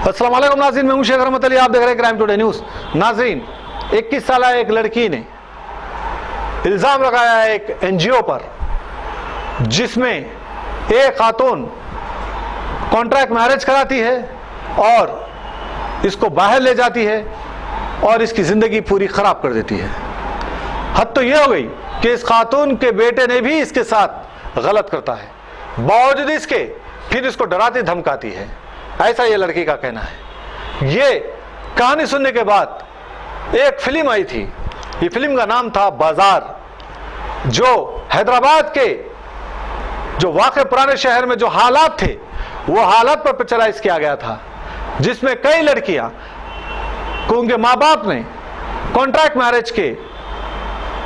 अस्सलाम वालेकुम नाज़रीन, मैं हूं शेख रहमत अली, आप देख रहे हैं क्राइम टुडे न्यूज़। नाज़रीन, 21 साल एक लड़की ने इल्ज़ाम लगाया है एक एनजीओ पर, जिसमें एक खातून कॉन्ट्रैक्ट मैरिज कराती है और इसको बाहर ले जाती है और इसकी ज़िंदगी पूरी ख़राब कर देती है। हद तो यह हो गई कि इस खातून के बेटे ने भी इसके साथ गलत करता है, बावजूद इसके फिर इसको डराती धमकाती है। ऐसा ये लड़की का कहना है। ये कहानी सुनने के बाद एक फिल्म आई थी, ये फिल्म का नाम था बाजार, जो हैदराबाद के जो वाक़ई पुराने शहर में जो हालात थे वो हालात पर पिक्चराइज किया गया था, जिसमें कई लड़कियां को उनके माँ बाप ने कॉन्ट्रैक्ट मैरिज के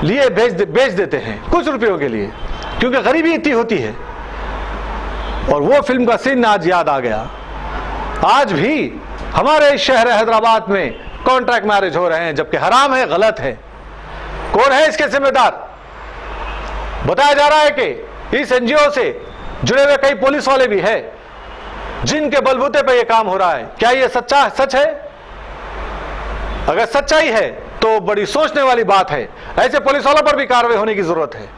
लिए बेच देते हैं कुछ रुपयों के लिए, क्योंकि गरीबी इतनी होती है। और वो फिल्म का सीन आज याद आ गया। आज भी हमारे शहर हैदराबाद में कॉन्ट्रैक्ट मैरिज हो रहे हैं, जबकि हराम है, गलत है। कौन है इसके जिम्मेदार? बताया जा रहा है कि इस एनजीओ से जुड़े हुए कई पुलिस वाले भी हैं, जिनके बलबूते पर यह काम हो रहा है। क्या यह सच है? अगर सच्चाई है तो बड़ी सोचने वाली बात है। ऐसे पुलिस वालों पर भी कार्रवाई होने की जरूरत है,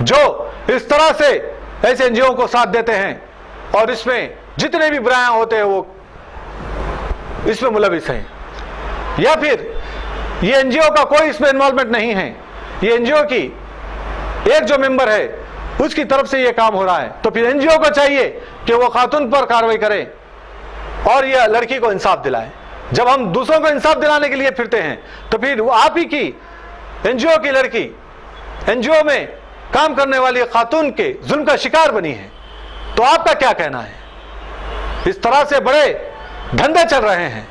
जो इस तरह से ऐसे एनजीओ को साथ देते हैं और इसमें जितने भी बुराइयां होते हैं वो इसमें मुलविस हैं, या फिर ये एनजीओ का कोई इसमें इन्वॉल्वमेंट नहीं है। ये एनजीओ की एक जो मेंबर है उसकी तरफ से ये काम हो रहा है, तो फिर एनजीओ को चाहिए कि वो खातून पर कार्रवाई करे और यह लड़की को इंसाफ दिलाए। जब हम दूसरों को इंसाफ दिलाने के लिए फिरते हैं तो फिर वो आप ही की एनजीओ की लड़की एनजीओ में काम करने वाली खातून के जुल्म का शिकार बनी है, तो आपका क्या कहना है? इस तरह से बड़े धंधे चल रहे हैं,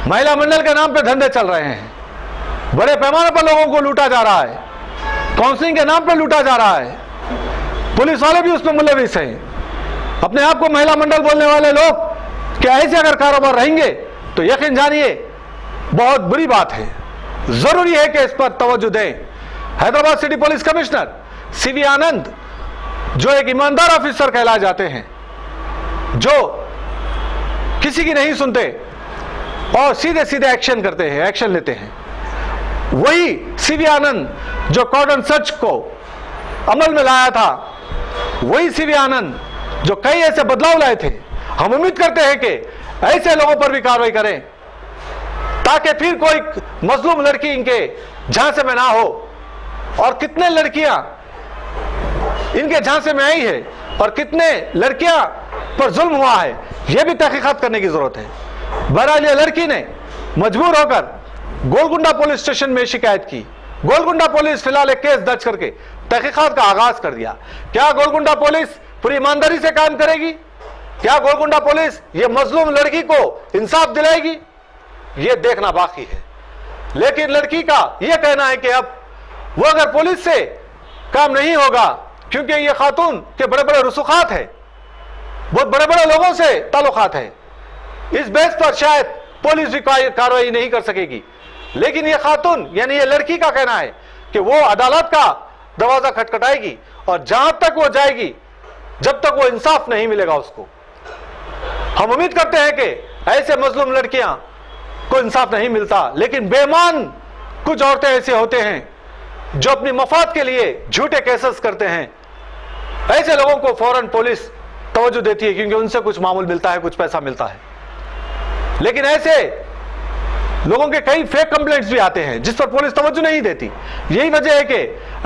महिला मंडल के नाम पे धंधे चल रहे हैं, बड़े पैमाने पर लोगों को लूटा जा रहा है, काउंसलिंग के नाम पे लूटा जा रहा है, पुलिस वाले भी उसमें मुलविस हैं। अपने आप को महिला मंडल बोलने वाले लोग क्या ऐसे अगर कारोबार रहेंगे तो यकीन जानिए बहुत बुरी बात है। जरूरी है कि इस पर तवज्जो दें। Hyderabad city police commissioner CV Anand, जो एक ईमानदार ऑफिसर कहलाए जाते हैं, जो किसी की नहीं सुनते और सीधे सीधे एक्शन करते हैं, एक्शन लेते हैं, वही सीवी आनंद जो कॉर्डन सर्च को अमल में लाया था, वही सीवी आनंद जो कई ऐसे बदलाव लाए थे। हम उम्मीद करते हैं कि ऐसे लोगों पर भी कार्रवाई करें, ताकि फिर कोई मजलूम लड़की इनके झांसे में ना हो। और कितने लड़कियां इनके झांसे में आई है और कितने लड़कियां पर जुल्म हुआ है, यह भी तहकीकात करने की जरूरत है। बहरहाल यह लड़की ने मजबूर होकर गोलकुंडा पुलिस स्टेशन में शिकायत की। गोलकुंडा पुलिस फिलहाल एक केस दर्ज करके तहकीकात का आगाज कर दिया। क्या गोलकुंडा पुलिस पूरी ईमानदारी से काम करेगी? क्या गोलकुंडा पुलिस ये मजलूम लड़की को इंसाफ दिलाएगी? यह देखना बाकी है। लेकिन लड़की का यह कहना है कि अब वो अगर पुलिस से काम नहीं होगा, क्योंकि ये खातून के बड़े बड़े रसूखात है, बहुत बड़े बड़े लोगों से ताल्लुकात है, इस बेस पर शायद पुलिस भी कार्रवाई नहीं कर सकेगी। लेकिन ये खातून यानी ये लड़की का कहना है कि वो अदालत का दरवाजा खटखटाएगी और जहां तक वो जाएगी जब तक वो इंसाफ नहीं मिलेगा उसको। हम उम्मीद करते हैं कि ऐसे मजलूम लड़कियां को इंसाफ नहीं मिलता, लेकिन बेईमान कुछ औरतें ऐसे होते हैं जो अपनी मफाद के लिए झूठे केसेस करते हैं। ऐसे लोगों को फौरन पुलिस तवज्जो देती है, क्योंकि उनसे कुछ मामूल मिलता है, कुछ पैसा मिलता है। लेकिन ऐसे लोगों के कई फेक कंप्लेंट्स भी आते हैं जिस पर पुलिस तवज्जो नहीं देती। यही वजह है कि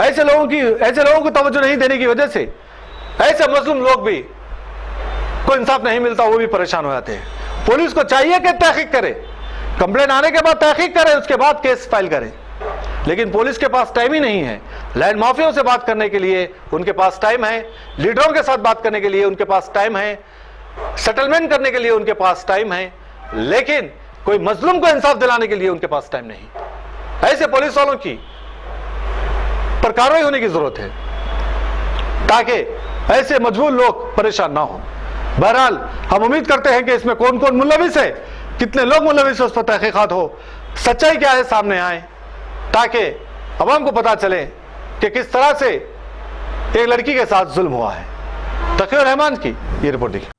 ऐसे लोगों को तवज्जो नहीं देने की वजह से ऐसे मजलूम लोग भी को इंसाफ नहीं मिलता, वो भी परेशान हो जाते हैं। पुलिस को चाहिए कि तहकीक करे, कंप्लेंट आने के बाद तहकीक करे, उसके बाद केस फाइल करे। लेकिन पुलिस के पास टाइम ही नहीं है। लैंड माफियाओं से बात करने के लिए उनके पास टाइम है, लीडरों के साथ बात करने के लिए उनके पास टाइम है, सेटलमेंट करने के लिए उनके पास टाइम है, लेकिन कोई मजलूम को इंसाफ दिलाने के लिए उनके पास टाइम नहीं। ऐसे पुलिस वालों की पर कार्रवाई होने की जरूरत है, ताकि ऐसे मजबूर लोग परेशान ना हो। बहरहाल हम उम्मीद करते हैं कि इसमें कौन कौन मुलविस है, कितने लोग मुलविस है, उस पर तहकीकात हो, सच्चाई क्या है सामने आए, ताकि अवाम को पता चले कि किस तरह से एक लड़की के साथ जुल्म हुआ है। तकीर रहमान की ये रिपोर्ट देखिए।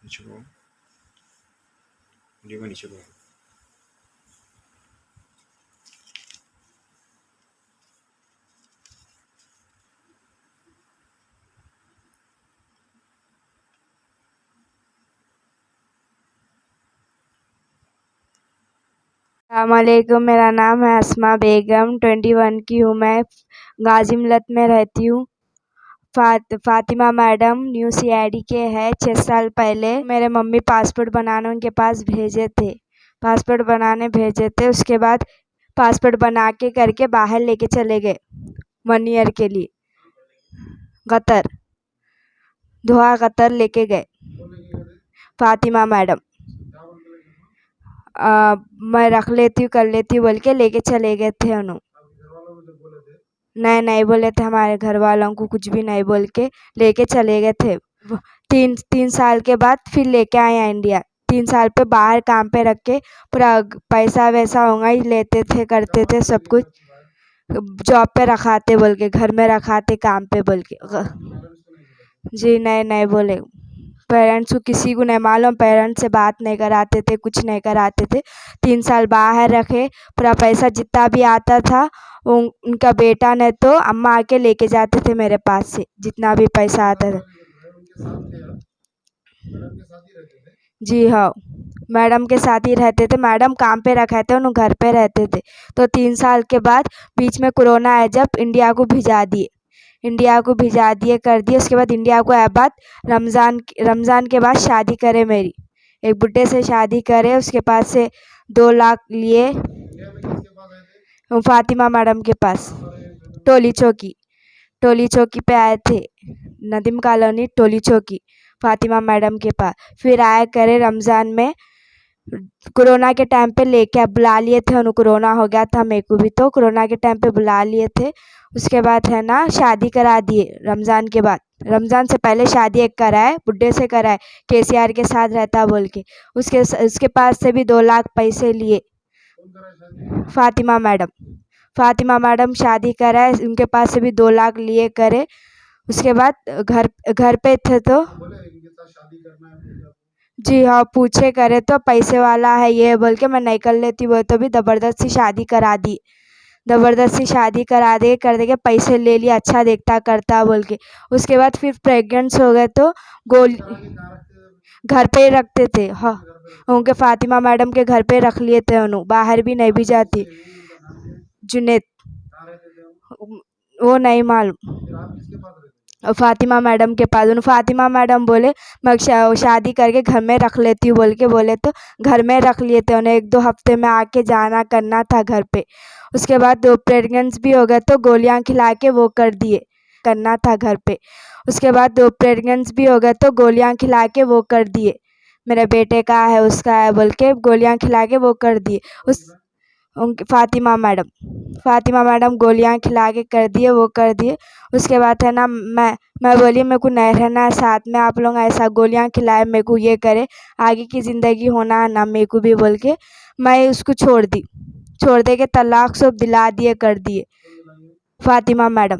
नीचे को वीडियो को नीचे को अस्सलामुअलैकुम, मेरा नाम है अस्मा बेगम, 21 की हूँ मैं, गाजी मिल्लत में रहती हूँ। फातिमा मैडम न्यू सीआईडी के है। 6 साल पहले मेरे मम्मी पासपोर्ट बनाने उनके पास भेजे थे, उसके बाद पासपोर्ट बना के करके बाहर लेके चले गए 1 ईयर के लिए कतर, दोहा कतर लेके गए फातिमा मैडम। मैं रख लेती हूँ कर लेती हूँ बोल के लेके चले गए थे उन्होंने। नहीं बोले थे, हमारे घर वालों को कुछ भी नहीं बोल के लेके चले गए थे। 3 साल के बाद फिर लेके आए इंडिया। 3 साल पे बाहर काम पे रख के पूरा पैसा वैसा होगा ही लेते थे, करते थे सब कुछ। जॉब पे रखाते बोल के, घर में रखाते काम पे बोल के। जी नहीं बोले, पेरेंट्स को किसी को नहीं मालूम, पेरेंट्स से बात नहीं कराते थे, कुछ नहीं कराते थे। 3 साल बाहर रखे, पूरा पैसा जितना भी आता था उनका बेटा ने तो अम्मा आके लेके जाते थे मेरे पास से, जितना भी पैसा आता था। जी हाँ, मैडम के साथ ही रहते थे। मैडम काम पे रखे थे, उन्होंने घर पे रहते थे। तो 3 साल के बाद बीच में कोरोना आया, जब इंडिया को भिजा दिए कर दिए। उसके बाद इंडिया को आए बाद रमज़ान के बाद शादी करे मेरी, एक बुड्ढे से शादी करे। उसके पास से 2 लाख लिए, फातिमा मैडम के पास। टोली चौकी पे आए थे, नदीम कॉलोनी टोली चौकी, फातिमा मैडम के पास। फिर आया करे रमज़ान में, कोरोना के टाइम पे लेके बुला लिए थे उन्हें। कोरोना हो गया था मेरे को भी, तो कोरोना के टाइम पे बुला लिए थे। उसके बाद है ना शादी करा दिए रमज़ान के बाद। रमज़ान से पहले शादी एक कराए, बुड्ढे से कराए, केसीआर के साथ रहता बोल के। उसके पास से भी 2 लाख पैसे लिए। फातिमा मैडम शादी कराए, उनके पास से भी 2 लाख लिए करे। उसके बाद घर पे थे तो जी हाँ, पूछे करे तो पैसे वाला है ये बोल के मैं नहीं कर लेती, वो तो भी ज़बरदस्ती शादी करा दी। कर दे के पैसे ले लिया, अच्छा देखता करता बोल के। उसके बाद फिर प्रेग्नेंट हो गए तो घर पे ही रखते थे। हाँ, उनके फातिमा मैडम के घर पे रख लिए थे उन्होंने, बाहर भी नहीं भी जाती। जुनेद, वो नहीं मालूम। फातिमा मैडम के पास, फातिमा मैडम बोले मैं शादी करके घर में रख लेती हूँ बोल के बोले, तो घर में रख लिए थे उन्हें। 1-2 हफ्ते में आके जाना करना था घर पे। उसके बाद 2 प्रेग्नेंट भी हो गए तो गोलियां खिला के वो कर दिए, करना था घर पे। उसके बाद 2 प्रेग्नेंट भी हो गए तो गोलियां खिला के वो कर दिए, मेरे बेटे का है उसका है बोल के गोलियां खिला के वो कर दिए। उनकी फातिमा मैडम गोलियां खिला के कर दिए, वो कर दिए। उसके बाद है ना मैं बोली मेरे को नहीं रहना है साथ में, आप लोग ऐसा गोलियां खिलाए मेरे को ये करे, आगे की ज़िंदगी होना है ना मेरे को भी बोल के मैं उसको छोड़ दे के तलाक सब दिला दिए कर दिए। फातिमा मैडम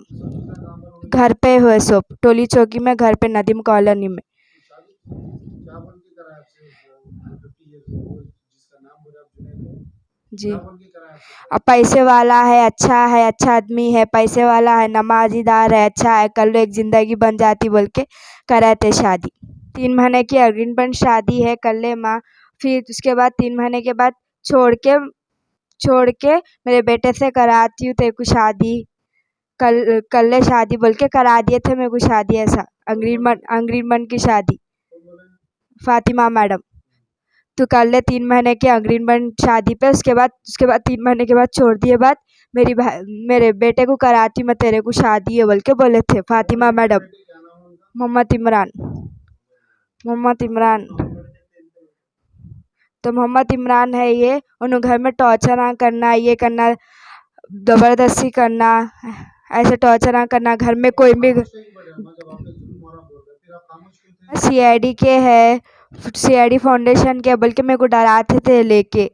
घर पे हुए सब, टोली चौकी में घर पे, नदीम कॉलोनी में। जी, अब पैसे वाला है, अच्छा आदमी है, पैसे वाला है, नमाजीदार है, अच्छा है, कल एक ज़िंदगी बन जाती बोल के कराए थे शादी। 3 महीने की अग्रिम शादी है कर ले माँ। फिर उसके बाद 3 महीने के बाद छोड़ के मेरे बेटे से कराती हूँ तेरे को शादी, कर ले शादी बोल के करा दिए थे मेरे को शादी। ऐसा अग्रीमेंट की शादी। फातिमा मैडम, तू कर ले 3 महीने के अग्रीमेंट शादी पे। उसके बाद 3 महीने के बाद छोड़ दिए बात, मेरे बेटे को कराती मैं तेरे को शादी है बोल के बोले थे फातिमा मैडम। मोहम्मद इमरान तो मोहम्मद इमरान है ये। उन्हें घर में टॉर्चर ना करना, ये करना, ज़बरदस्ती करना, ऐसे टॉर्चर ना करना घर में कोई भी। सीआईडी के है, सीआईडी फाउंडेशन के बोल के मेरे को डराते थे लेके।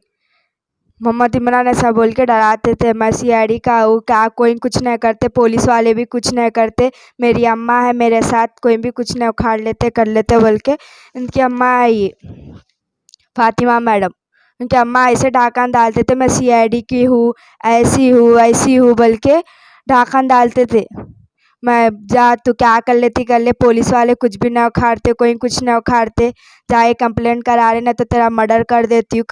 मोहम्मद इमरान ऐसा बोल के डराते थे, मैं सीआईडी का हूँ, क्या कोई कुछ नहीं करते, पुलिस वाले भी कुछ नहीं करते, मेरी अम्मा है मेरे साथ, कोई भी कुछ नहीं उखाड़ लेते कर लेते बोल के। इनकी अम्मा है ये फातिमा मैडम, उनकी अम्मा ऐसे ढाकन डालते थे, मैं सीआईडी की हूँ, ऐसी हूँ बोल के ढाकन डालते थे। मैं जा तू क्या कर ले, पुलिस वाले कुछ भी ना उखाड़ते, कोई कुछ ना उखाड़ते, जाए कंप्लेंट करा रहे, ना तो तेरा मर्डर कर देती हूँ,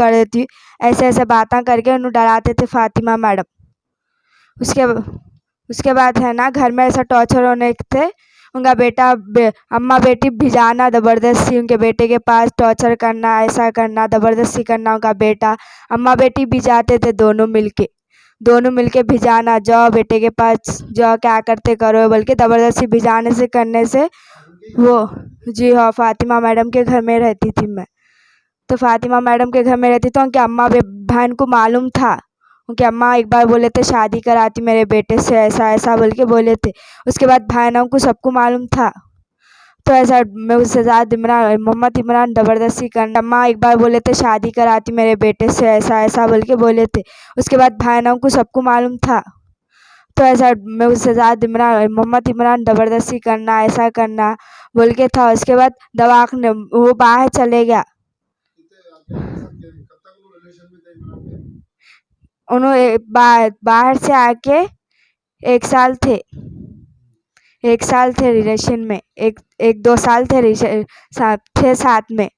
ऐसे ऐसे बातें करके उन्हें डराते थे फातिमा मैडम। उसके बाद है ना घर में ऐसा टॉर्चर होने थे, उनका बेटा अम्मा बेटी भिजाना ज़बरदस्ती, उनके बेटे के पास टॉर्चर करना, ऐसा करना, ज़बरदस्ती करना, उनका बेटा अम्मा बेटी भिजाते थे दोनों मिलके भिजाना, जाओ बेटे के पास जाओ, क्या करते करो बोल के ज़बरदस्ती भिजाने से करने से वो। जी हाँ, फातिमा मैडम के घर में रहती थी मैं। तो फातिमा मैडम के घर में रहती तो उनकी अम्मा बहन को मालूम था। उनकी अम्मा एक बार बोले थे शादी कराती मेरे बेटे से, ऐसा ऐसा बोल के बोले थे। उसके बाद बहनों को सबको मालूम था, तो ऐसा मैं उससे मोहम्मद इमरान ज़बरदस्ती करना। अम्मा एक बार बोले थे शादी कराती मेरे बेटे से, ऐसा ऐसा बोल के बोले थे। उसके बाद बहनों को सबको मालूम था, तो ऐसा मैं उससे मोहम्मद इमरान ज़बरदस्ती करना, ऐसा करना बोल के था। उसके बाद दवाखाने वो बाहर चले गया। उन्होंने बाहर से आके 1 साल थे, 1 साल थे रिलेशन में, 1-2 साल थे साथ में।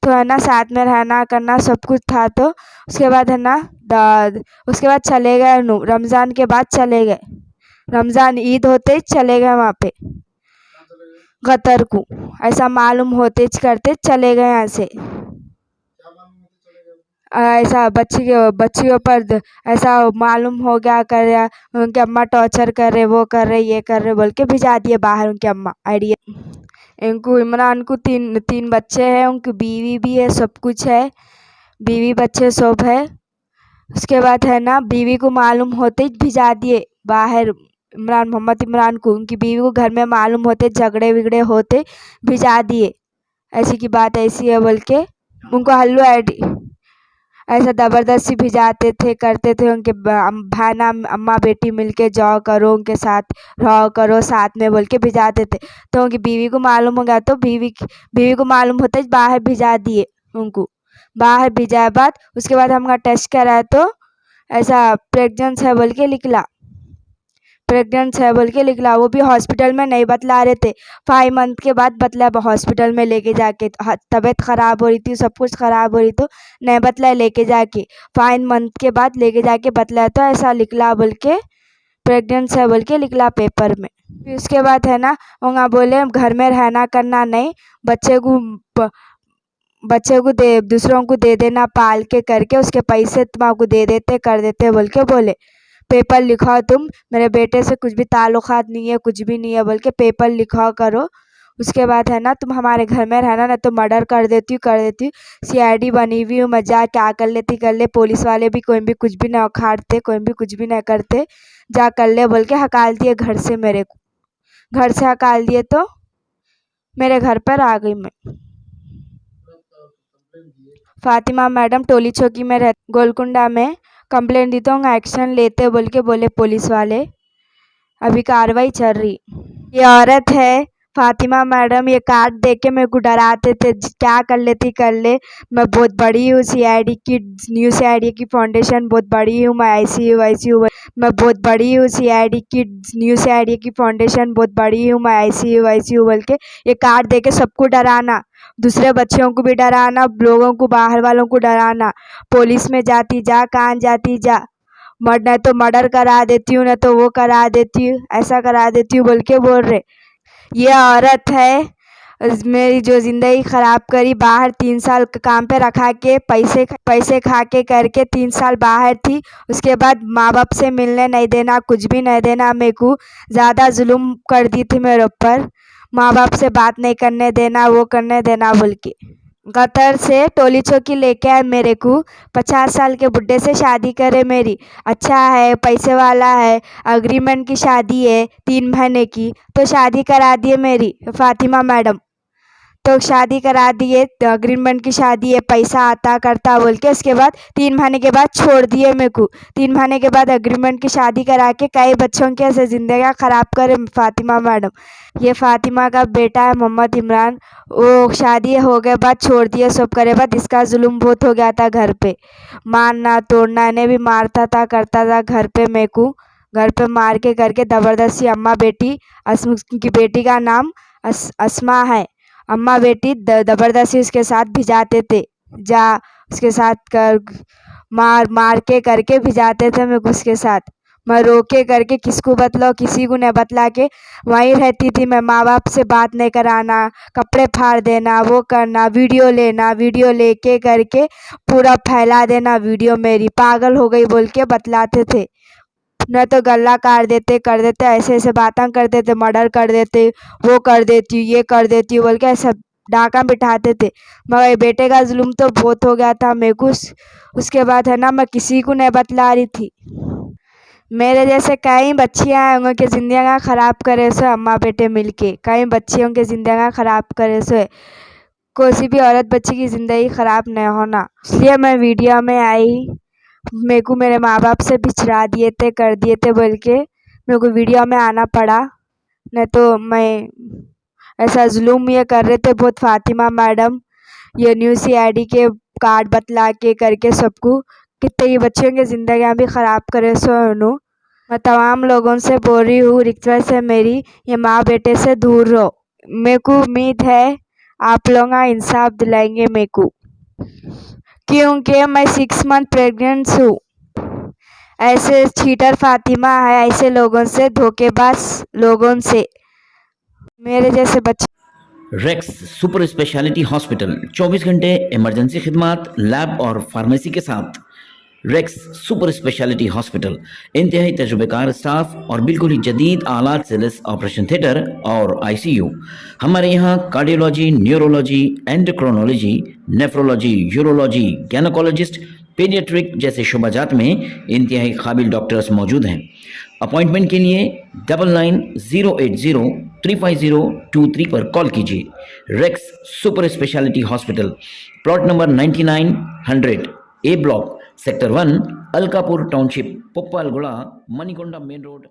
तो है ना साथ में रहना करना सब कुछ था। तो उसके बाद है ना उसके बाद चले गए, रमज़ान के बाद चले गए, रमज़ान ईद होते ही चले गए वहाँ पे कतर को। ऐसा मालूम होते करते चले गए यहाँ से। ऐसा बच्ची के ऊपर ऐसा मालूम हो गया, कर रहा उनके अम्मा टॉर्चर कर रहे, वो कर रहे, ये कर रहे बोल के भिजा दिए बाहर उनके अम्मा आइडिया। इनको इमरान को तीन बच्चे हैं, उनकी बीवी भी है, सब कुछ है, बीवी बच्चे सब है। उसके बाद है ना बीवी को मालूम होते ही भिजा दिए बाहर मोहम्मद इमरान को। उनकी बीवी को घर में मालूम होते, झगड़े विगड़े होते, भिजा दिए, ऐसी की बात ऐसी है बोल के। उनको हल्लू आईडी ऐसा ज़बरदस्ती भिजाते थे, करते थे। उनके भाना अम्मा बेटी मिलके जाओ करो, उनके साथ रहो करो साथ में बोल के भिजाते थे। तो उनकी बीवी को मालूम हो गया, तो बीवी को मालूम होता है बाहर भिजा दिए उनको। बाहर भिजाए बाद उसके बाद हमका टेस्ट कराया, तो ऐसा प्रेग्नेंट है बोल के निकला, वो भी हॉस्पिटल में नहीं बतला रहे थे। 5 मंथ के बाद बतला हॉस्पिटल में लेके जाके। तबीयत ख़राब हो रही थी, सब कुछ ख़राब हो रही, तो नहीं बतला लेके जाके। 5 मंथ के बाद लेके जाके बतलाया, तो ऐसा निकला बोल के, प्रेग्नेंट है बोल के निकला पेपर में। फिर उसके बाद है ना वहाँ बोले घर में रहना करना नहीं, बच्चे को दूसरों को दे देना पाल के करके, उसके पैसे तुम्हारे दे देते कर देते बोल के बोले। पेपर लिखाओ तुम, मेरे बेटे से कुछ भी ताल्लुकात नहीं है, कुछ भी नहीं है बोल के पेपर लिखाओ करो। उसके बाद है ना तुम हमारे घर में रहना, ना तो मर्डर कर देती हूँ। सीआईडी बनी हुई हूँ, मजा क्या कर लेती कर ले, पुलिस वाले भी कोई भी कुछ भी ना उखाड़ते, कोई भी कुछ भी ना करते, जा कर ले बोल के हकाल दिए घर से। मेरे को घर से हकाल दिए, तो मेरे घर पर आ गई मैं। फातिमा मैडम टोली चौकी में रहती, गोलकुंडा में कंप्लेंट दी, तो एक्शन लेते बोल के बोले पुलिस वाले। अभी कार्रवाई चल रही। ये औरत है फातिमा मैडम, ये कार्ड देख के मेरे को डराते थे, क्या कर लेती कर ले, मैं बहुत बड़ी हूँ, सीआईडी की न्यू सीआईडी की फाउंडेशन बहुत बड़ी हूँ, मैं ऐसी हूँ, मैं बहुत बड़ी हूँ, सीआईडी की न्यू सीआईडी की फाउंडेशन बहुत बड़ी हूँ, मैं ऐसी हूँ बोल के ये कार्ड दे के सबको डराना, दूसरे बच्चों को भी डराना, लोगों को बाहर वालों को डराना। पुलिस में जाती जा, कहाँ जाती जा, न तो मर्डर करा देती हूँ, न तो वो करा देती हूँ, ऐसा करा देती हूँ बोल के बोल रहे। ये औरत है मेरी जो ज़िंदगी ख़राब करी, बाहर 3 साल काम पे रखा के, पैसे खा के करके 3 साल बाहर थी। उसके बाद माँ बाप से मिलने नहीं देना, कुछ भी नहीं देना, मेरे को ज़्यादा जुल्म कर दी थी मेरे ऊपर, माँ बाप से बात नहीं करने देना, वो करने देना बोल के। कतर से टोली चौकी लेके आए मेरे को, 50 साल के बुड्ढे से शादी करे मेरी, अच्छा है, पैसे वाला है, अग्रीमेंट की शादी है 3 महीने की, तो शादी करा दिए मेरी फातिमा मैडम। तो शादी करा दिए, तो अग्रीमेंट की शादी है, पैसा आता करता बोल के उसके बाद 3 महीने के बाद छोड़ दिए मेरे को। 3 महीने के बाद अग्रीमेंट की शादी करा के कई बच्चों की ऐसे ज़िंदगी ख़राब करे फ़ातिमा मैडम। ये फ़ातिमा का बेटा है मोहम्मद इमरान, वो शादी हो गए बाद छोड़ दिया, सब करे बाद इसका जुल्म बहुत हो गया था घर पे, मारना तोड़ना, इन्हें भी मारता था करता था घर पे मेरे को। घर पे मार के करके ज़बरदस्ती अम्मा बेटी, उनकी बेटी का नाम अस्मा है, अम्मा बेटी ज़बरदस्ती उसके साथ भिजाते थे, जा उसके साथ कर मार के करके भिजाते थे मेरे को उसके साथ। मैं रोके करके किसको बतलाऊँ, किसी को नहीं बतला के वहीं रहती थी मैं। माँ बाप से बात नहीं कराना, कपड़े फाड़ देना, वो करना, वीडियो लेना, वीडियो लेके करके पूरा फैला देना वीडियो मेरी, पागल हो गई बोल के बतलाते थे। न तो गला काट देते कर देते, ऐसे ऐसे बातें करते थे, मर्डर कर देते, वो कर देती हूँ, ये कर देती हूँ बोल के ऐसा डाका बिठाते थे। मगर बेटे का जुल्म तो बहुत हो गया था मेरे को। उसके बाद है ना मैं किसी को नहीं बतला रही थी। मेरे जैसे कई बच्चियाँ हैं उनकी ज़िंदगी ख़राब करे सो अम्मा बेटे मिलके, कई बच्चियों की ज़िंदगी ख़राब करे सो। कोई भी औरत बच्ची की ज़िंदगी ख़राब नहीं होना, इसलिए मैं वीडियो में आई। मेरे को मेरे माँ बाप से बिछड़ा दिए थे, कर दिए थे बोल के मेरे को वीडियो में आना पड़ा, नहीं तो मैं ऐसा जुल्म ये कर रहे थे बहुत फ़ातिमा मैडम। ये न्यू CID के कार्ड बतला के करके सबको कितने ही बच्चों की ज़िंदगियाँ भी ख़राब करे सो उन्होंने। मैं तमाम लोगों से बोल रही हूँ, रिक्वेस्ट है मेरी, ये माँ बेटे से दूर रहो। मेरे को उम्मीद है आप लोग इंसाफ दिलाएंगे मेरे को, क्योंकि मैं 6 मंथ प्रेग्नेंट हूँ। ऐसे चीटर फ़ातिमा है, ऐसे लोगों से, धोखेबाज लोगों से मेरे जैसे बच्चे। रेक्स सुपर स्पेशलिटी हॉस्पिटल 24 घंटे इमरजेंसी खिदमात, लैब और फार्मेसी के साथ। रेक्स सुपर स्पेशलिटी हॉस्पिटल, इंतहाई तजुर्बेकार स्टाफ और बिल्कुल ही जदीद आलात से लैस ऑपरेशन थिएटर और ICU। हमारे यहाँ cardiology, neurology, endocrinology, nephrology, urology, gynaecologist, paediatric जैसे शुबाजात में इंतहाई काबिल डॉक्टर्स मौजूद हैं। अपॉइंटमेंट के लिए 9908035023 पर कॉल कीजिए। Rex super speciality hospital, plot number 9900 A block, sector 1, Alkapur township, Puppalaguda, Manikonda main road.